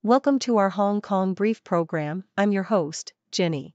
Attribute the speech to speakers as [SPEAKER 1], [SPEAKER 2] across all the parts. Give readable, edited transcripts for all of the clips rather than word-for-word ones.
[SPEAKER 1] Welcome to our Hong Kong Brief program. I'm your host, Ginny.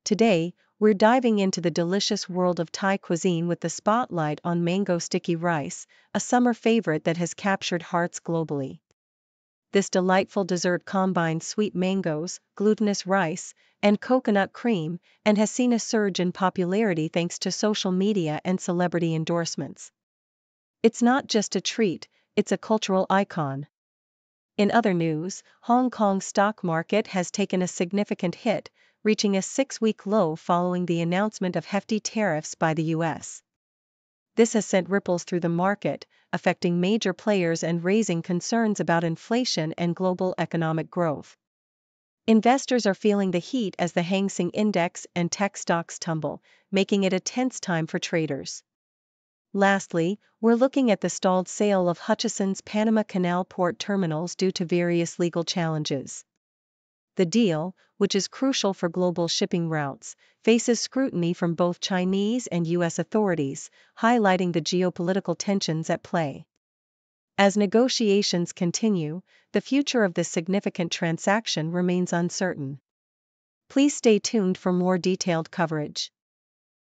[SPEAKER 1] Today, we're diving into the delicious world of Thai cuisine with the spotlight on mango sticky rice, a summer favorite that has captured hearts globally. This delightful dessert combines sweet mangoes, glutinous rice, and coconut cream, and has seen a surge in popularity thanks to social media and celebrity endorsements. It's not just a treat, it's a cultural icon. In other news, Hong Kong's stock market has taken a significant hit, reaching a 6-week low following the announcement of hefty tariffs by the US. This has sent ripples through the market, affecting major players and raising concerns about inflation and global economic growth. Investors are feeling the heat as the Hang Seng Index and tech stocks tumble, making it a tense time for traders. Lastly, we're looking at the stalled sale of Hutchison's Panama Canal port terminals due to various legal challenges. The deal, which is crucial for global shipping routes, faces scrutiny from both Chinese and US authorities, highlighting the geopolitical tensions at play. As negotiations continue, the future of this significant transaction remains uncertain. Please stay tuned for more detailed coverage.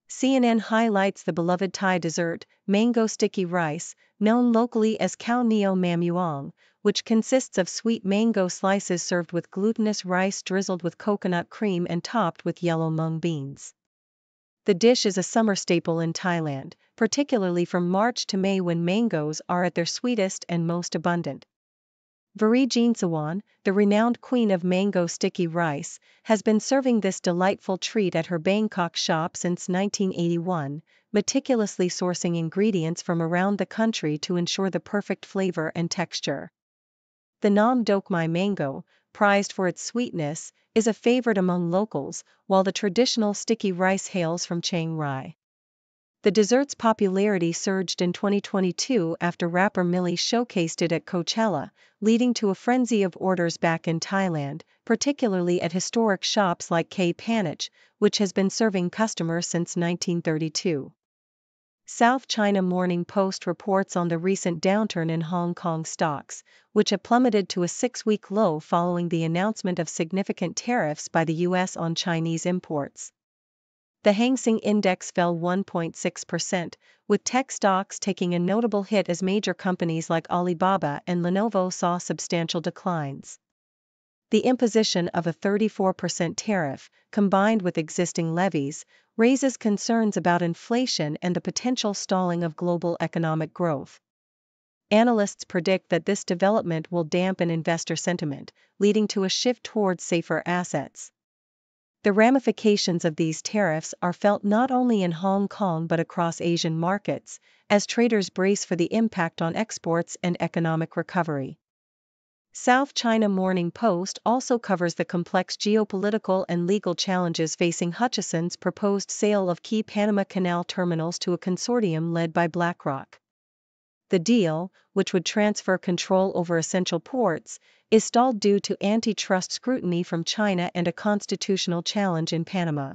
[SPEAKER 1] CNN highlights the beloved Thai dessert, mango sticky rice, known locally as khao neo mam yuong, which consists of sweet mango slices served with glutinous rice drizzled with coconut cream and topped with yellow mung beans. The dish is a summer staple in Thailand, particularly from March to May when mangoes are at their sweetest and most abundant. Vari Jinsawan, the renowned queen of mango sticky rice, has been serving this delightful treat at her Bangkok shop since 1981, meticulously sourcing ingredients from around the country to ensure the perfect flavor and texture. The Nam Dok Mai mango, prized for its sweetness, is a favorite among locals, while the traditional sticky rice hails from Chiang Rai. The dessert's popularity surged in 2022 after rapper Millie showcased it at Coachella, leading to a frenzy of orders back in Thailand, particularly at historic shops like K Panach, which has been serving customers since 1932. South China Morning Post reports on the recent downturn in Hong Kong stocks, which have plummeted to a 6-week low following the announcement of significant tariffs by the US on Chinese imports. The Hang Seng Index fell 1.6%, with tech stocks taking a notable hit as major companies like Alibaba and Lenovo saw substantial declines. The imposition of a 34% tariff, combined with existing levies, raises concerns about inflation and the potential stalling of global economic growth. Analysts predict that this development will dampen investor sentiment, leading to a shift towards safer assets. The ramifications of these tariffs are felt not only in Hong Kong but across Asian markets, as traders brace for the impact on exports and economic recovery. South China Morning Post also covers the complex geopolitical and legal challenges facing Hutchison's proposed sale of key Panama Canal terminals to a consortium led by BlackRock. The deal, which would transfer control over essential ports, is stalled due to antitrust scrutiny from China and a constitutional challenge in Panama.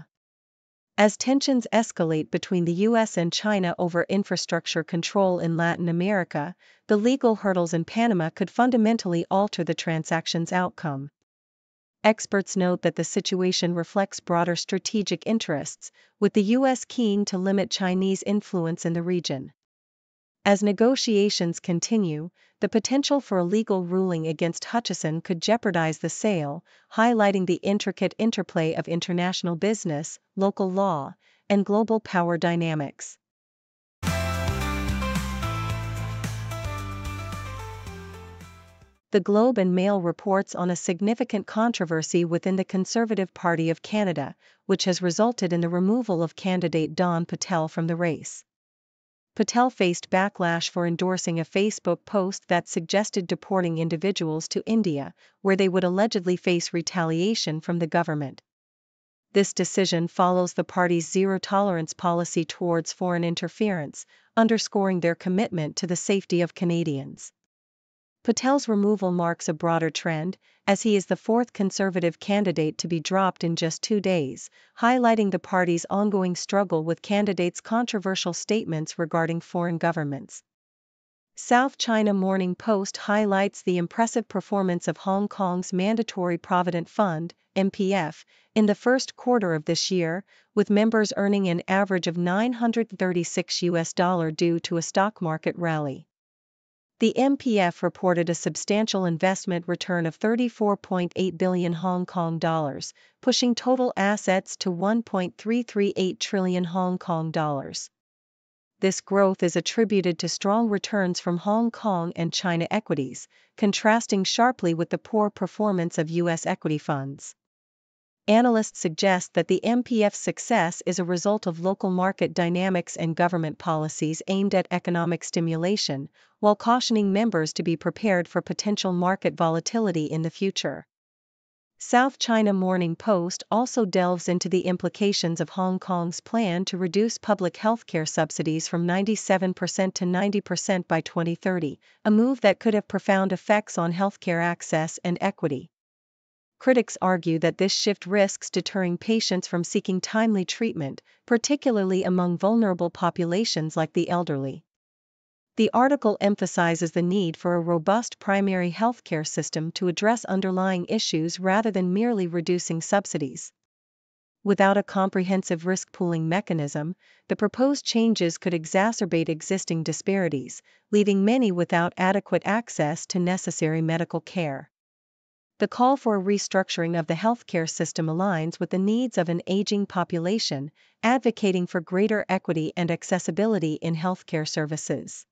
[SPEAKER 1] As tensions escalate between the US and China over infrastructure control in Latin America, the legal hurdles in Panama could fundamentally alter the transaction's outcome. Experts note that the situation reflects broader strategic interests, with the US keen to limit Chinese influence in the region. As negotiations continue, the potential for a legal ruling against Hutchison could jeopardize the sale, highlighting the intricate interplay of international business, local law, and global power dynamics. The Globe and Mail reports on a significant controversy within the Conservative Party of Canada, which has resulted in the removal of candidate Don Patel from the race. Patel faced backlash for endorsing a Facebook post that suggested deporting individuals to India, where they would allegedly face retaliation from the government. This decision follows the party's zero-tolerance policy towards foreign interference, underscoring their commitment to the safety of Canadians. Patel's removal marks a broader trend, as he is the fourth Conservative candidate to be dropped in just 2 days, highlighting the party's ongoing struggle with candidates' controversial statements regarding foreign governments. South China Morning Post highlights the impressive performance of Hong Kong's Mandatory Provident Fund, MPF, in the first quarter of this year, with members earning an average of $936 due to a stock market rally. The MPF reported a substantial investment return of 34.8 billion Hong Kong dollars, pushing total assets to 1.338 trillion Hong Kong dollars. This growth is attributed to strong returns from Hong Kong and China equities, contrasting sharply with the poor performance of U.S. equity funds. Analysts suggest that the MPF's success is a result of local market dynamics and government policies aimed at economic stimulation, while cautioning members to be prepared for potential market volatility in the future. South China Morning Post also delves into the implications of Hong Kong's plan to reduce public healthcare subsidies from 97% to 90% by 2030, a move that could have profound effects on healthcare access and equity. Critics argue that this shift risks deterring patients from seeking timely treatment, particularly among vulnerable populations like the elderly. The article emphasizes the need for a robust primary healthcare system to address underlying issues rather than merely reducing subsidies. Without a comprehensive risk-pooling mechanism, the proposed changes could exacerbate existing disparities, leaving many without adequate access to necessary medical care. The call for a restructuring of the healthcare system aligns with the needs of an aging population, advocating for greater equity and accessibility in healthcare services.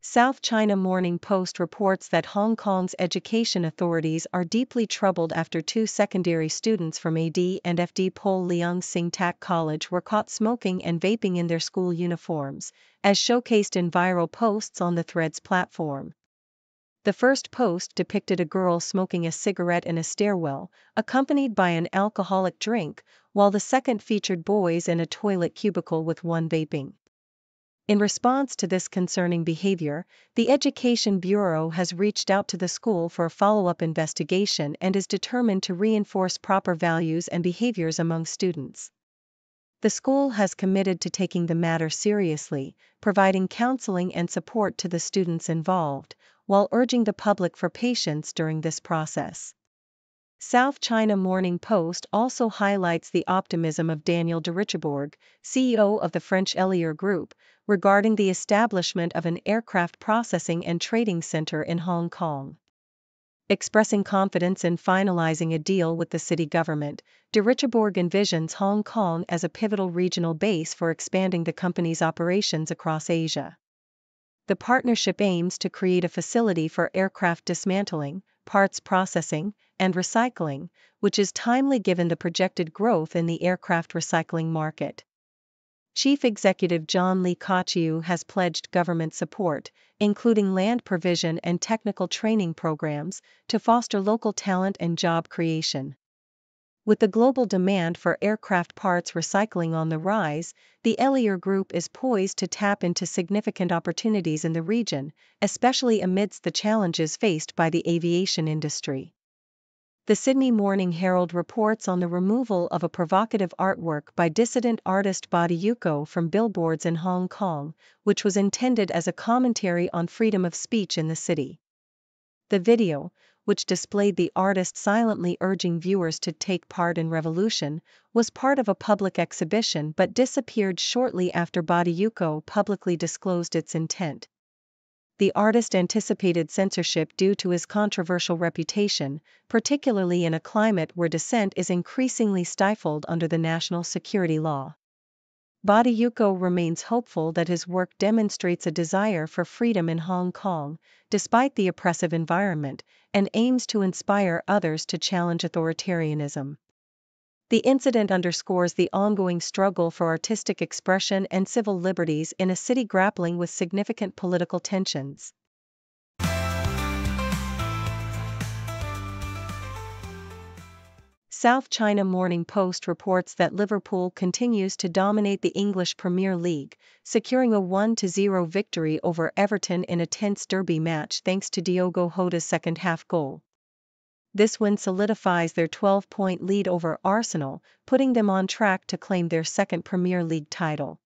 [SPEAKER 1] South China Morning Post reports that Hong Kong's education authorities are deeply troubled after two secondary students from AD and FD Po Leung Sing Tak College were caught smoking and vaping in their school uniforms, as showcased in viral posts on the Threads platform. The first post depicted a girl smoking a cigarette in a stairwell, accompanied by an alcoholic drink, while the second featured boys in a toilet cubicle with one vaping. In response to this concerning behavior, the Education Bureau has reached out to the school for a follow-up investigation and is determined to reinforce proper values and behaviors among students. The school has committed to taking the matter seriously, providing counseling and support to the students involved, while urging the public for patience during this process. South China Morning Post also highlights the optimism of Daniel de Richebourg, CEO of the French Elior Group, regarding the establishment of an aircraft processing and trading center in Hong Kong. Expressing confidence in finalizing a deal with the city government, de Richebourg envisions Hong Kong as a pivotal regional base for expanding the company's operations across Asia. The partnership aims to create a facility for aircraft dismantling, parts processing, and recycling, which is timely given the projected growth in the aircraft recycling market. Chief Executive John Lee Kochiu has pledged government support, including land provision and technical training programs, to foster local talent and job creation. With the global demand for aircraft parts recycling on the rise, the Elior Group is poised to tap into significant opportunities in the region, especially amidst the challenges faced by the aviation industry. The Sydney Morning Herald reports on the removal of a provocative artwork by dissident artist Bodayuko from billboards in Hong Kong, which was intended as a commentary on freedom of speech in the city. The video, which displayed the artist silently urging viewers to take part in revolution, was part of a public exhibition but disappeared shortly after Bodayuko publicly disclosed its intent. The artist anticipated censorship due to his controversial reputation, particularly in a climate where dissent is increasingly stifled under the national security law. Bodayuko remains hopeful that his work demonstrates a desire for freedom in Hong Kong, despite the oppressive environment, and aims to inspire others to challenge authoritarianism. The incident underscores the ongoing struggle for artistic expression and civil liberties in a city grappling with significant political tensions. South China Morning Post reports that Liverpool continues to dominate the English Premier League, securing a 1-0 victory over Everton in a tense derby match thanks to Diogo Jota's second-half goal. This win solidifies their 12-point lead over Arsenal, putting them on track to claim their second Premier League title.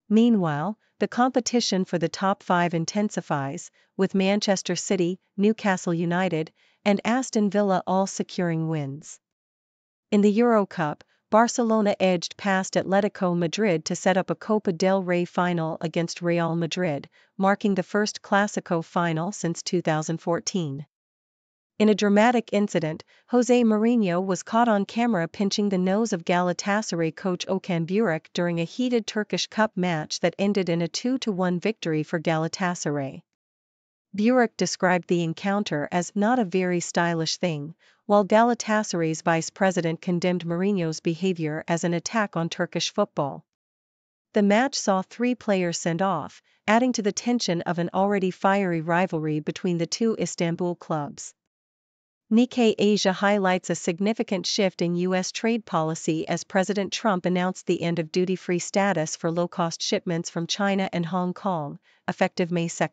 [SPEAKER 1] Meanwhile, the competition for the top 5 intensifies, with Manchester City, Newcastle United, and Aston Villa all securing wins. In the Euro Cup, Barcelona edged past Atletico Madrid to set up a Copa del Rey final against Real Madrid, marking the first Clásico final since 2014. In a dramatic incident, Jose Mourinho was caught on camera pinching the nose of Galatasaray coach Okan Buruk during a heated Turkish Cup match that ended in a 2-1 victory for Galatasaray. Buruk described the encounter as not a very stylish thing, while Galatasaray's vice president condemned Mourinho's behavior as an attack on Turkish football. The match saw 3 players sent off, adding to the tension of an already fiery rivalry between the two Istanbul clubs. Nikkei Asia highlights a significant shift in U.S. trade policy as President Trump announced the end of duty-free status for low-cost shipments from China and Hong Kong, effective May 2.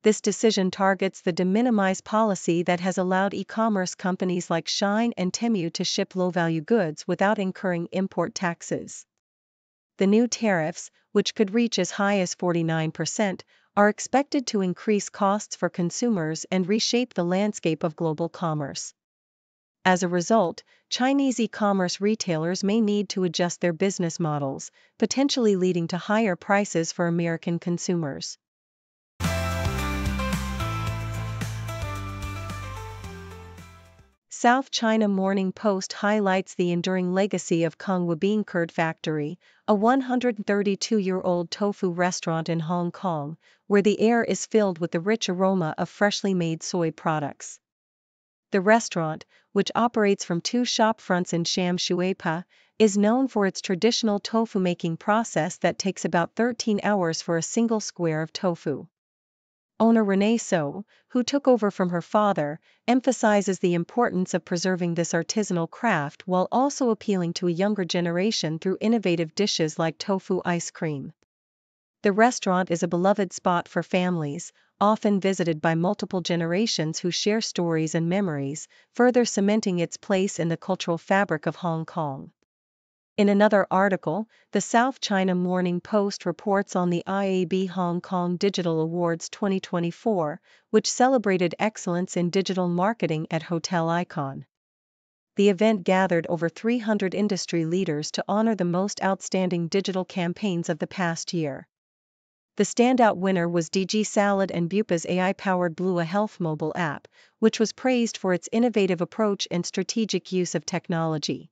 [SPEAKER 1] This decision targets the de minimis policy that has allowed e-commerce companies like Shein and Temu to ship low-value goods without incurring import taxes. The new tariffs, which could reach as high as 49%, are expected to increase costs for consumers and reshape the landscape of global commerce. As a result, Chinese e-commerce retailers may need to adjust their business models, potentially leading to higher prices for American consumers. South China Morning Post highlights the enduring legacy of Kung Wu Bean Curd Factory, a 132-year-old tofu restaurant in Hong Kong, where the air is filled with the rich aroma of freshly made soy products. The restaurant, which operates from 2 shop fronts in Sham Shui Pa, is known for its traditional tofu-making process that takes about 13 hours for a single square of tofu. Owner Renee So, who took over from her father, emphasizes the importance of preserving this artisanal craft while also appealing to a younger generation through innovative dishes like tofu ice cream. The restaurant is a beloved spot for families, often visited by multiple generations who share stories and memories, further cementing its place in the cultural fabric of Hong Kong. In another article, the South China Morning Post reports on the IAB Hong Kong Digital Awards 2024, which celebrated excellence in digital marketing at Hotel Icon. The event gathered over 300 industry leaders to honor the most outstanding digital campaigns of the past year. The standout winner was DG Salad and Bupa's AI-powered Blua Health mobile app, which was praised for its innovative approach and strategic use of technology.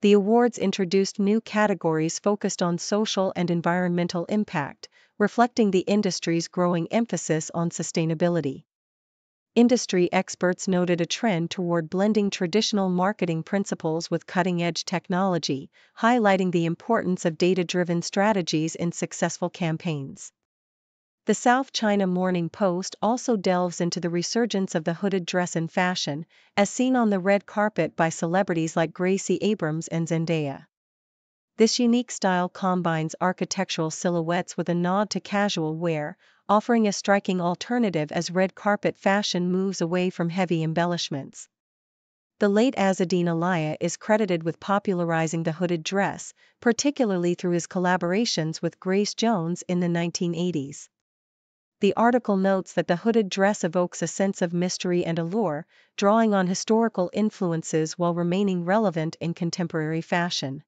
[SPEAKER 1] The awards introduced new categories focused on social and environmental impact, reflecting the industry's growing emphasis on sustainability. Industry experts noted a trend toward blending traditional marketing principles with cutting-edge technology, highlighting the importance of data-driven strategies in successful campaigns. The South China Morning Post also delves into the resurgence of the hooded dress in fashion, as seen on the red carpet by celebrities like Gracie Abrams and Zendaya. This unique style combines architectural silhouettes with a nod to casual wear, offering a striking alternative as red carpet fashion moves away from heavy embellishments. The late Azzedine Alaia is credited with popularizing the hooded dress, particularly through his collaborations with Grace Jones in the 1980s. The article notes that the hooded dress evokes a sense of mystery and allure, drawing on historical influences while remaining relevant in contemporary fashion.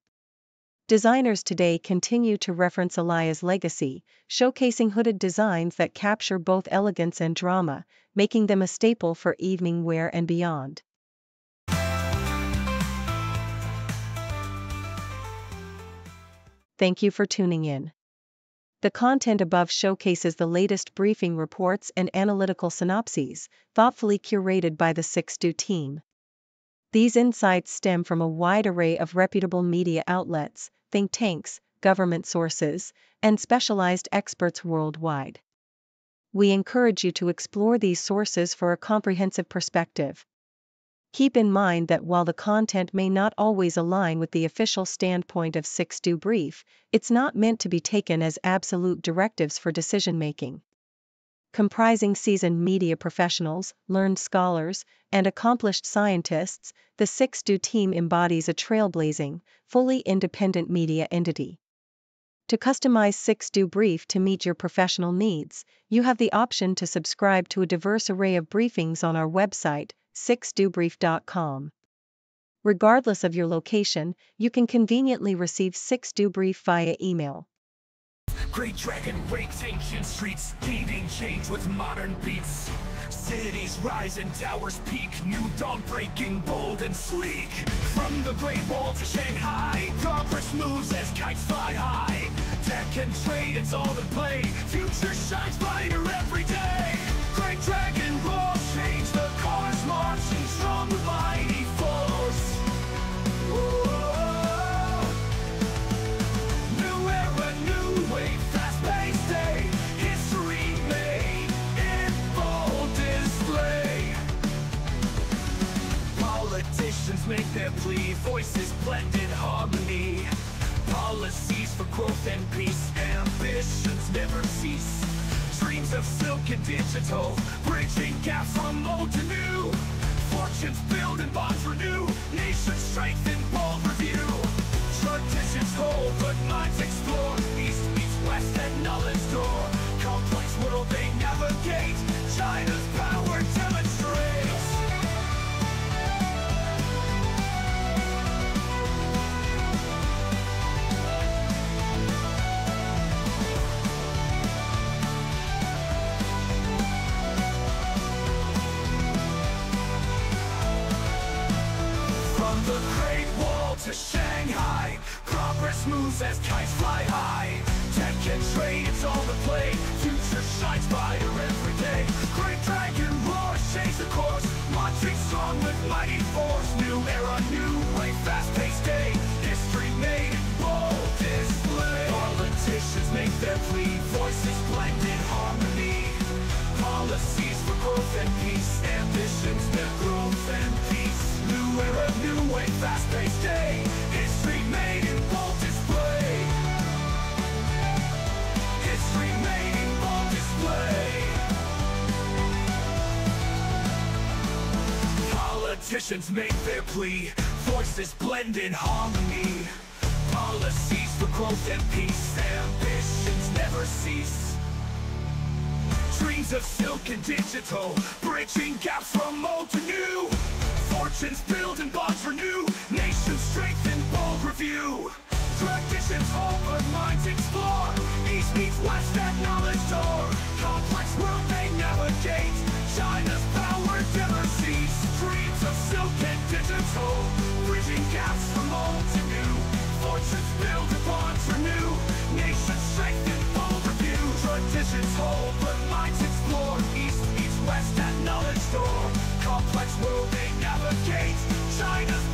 [SPEAKER 1] Designers today continue to reference Alaia's legacy, showcasing hooded designs that capture both elegance and drama, making them a staple for evening wear and beyond. Thank you for tuning in. The content above showcases the latest briefing reports and analytical synopses, thoughtfully curated by the Constitut team. These insights stem from a wide array of reputable media outlets, think tanks, government sources, and specialized experts worldwide. We encourage you to explore these sources for a comprehensive perspective. Keep in mind that while the content may not always align with the official standpoint of Constitut Brief, it's not meant to be taken as absolute directives for decision-making. Comprising seasoned media professionals, learned scholars, and accomplished scientists, the 6Do team embodies a trailblazing, fully independent media entity. To customize 6Do Brief to meet your professional needs, you have the option to subscribe to a diverse array of briefings on our website, 6dobrief.com. Regardless of your location, you can conveniently receive 6Do Brief via email.
[SPEAKER 2] Great dragon wakes ancient streets, leading change with modern beats. Cities rise and towers peak, new dawn breaking, bold and sleek. From the Great Wall to Shanghai, progress moves as kites fly high. Tech and trade, it's all in play, future shines brighter every day. Great dragon roars, change the cars, marching strong with mighty force. New era, new wave, fast-paced day, history made in bold display. Politicians make their plea, voices blend in harmony. Policies for growth and peace, ambitions never cease. Dreams of silk and digital, bridging gaps from old to new. Fortunes build and bonds renew, nations strengthen, bold review. Traditions hold, but minds explore, east meets west and knowledge door. Complex world they navigate, China's power demonstrates. From the Great Wall to Shanghai, progress moves as kites fly high. Tech and trade, it's all the play, future shines brighter every day. Great dragon roars, change the course, marching strong with mighty force. New era, new way, fast-paced day, history made in bold display. Politicians make their plea, voices blend in harmony. Policies for growth and peace, ambitions their growth and peace. New era, new way, fast-paced day, history made in bold display. History made in bold display. Politicians make their plea, voices blend in harmony. Policies for growth and peace, ambitions never cease. Dreams of silk and digital, bridging gaps from old to new. Fortunes build and bonds renew, nations strengthen, bold review. Traditions hold but minds explore, east meets west at knowledge door. Complex world they navigate, China's power never cease. Dreams of silk and digital, bridging gaps from old to new. Fortunes build and bonds renew, nations strengthen, bold review. Traditions hold but minds explore, east meets west at knowledge door. Complex world they navigate, China's